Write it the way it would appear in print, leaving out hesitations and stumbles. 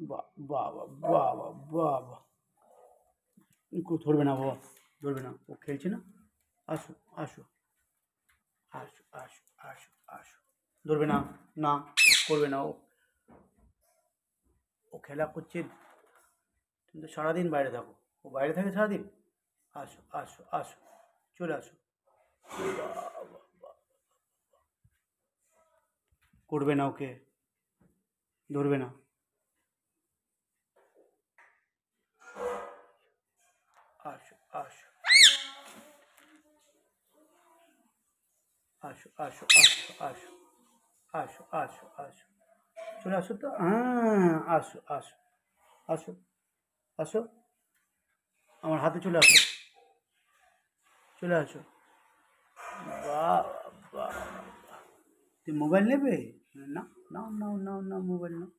বাহ! বাহ! বাহ! বাহ! বাহ! বাহ! ধরবে না বাবা, ধরবে না। ও খেলছে না। আসো, আসো, আসো, আসো, আসো, আসো। ধরবে না, না, করবে না ও। ও খেলা করছে। তুমি তো সারাদিন বাইরে থাকো। ও বাইরে থাকে সারাদিন? আসো, আসো, আসো। চলে আসো। বাহ! বাহ! বাহ! করবে না ওকে, ধরবে না। আসো, আসো, আসো, আসো, আসো, আসো, আসো, আসো, আসো। চলে আসো তো। আসো, আসো, আসো, আসো। আমার হাতে চলে আসো, চলে আসো। বাহ! বাহ! তুমি মোবাইল নেবে? নাও, নাও, নাও, নাও, নাও মোবাইল নাও।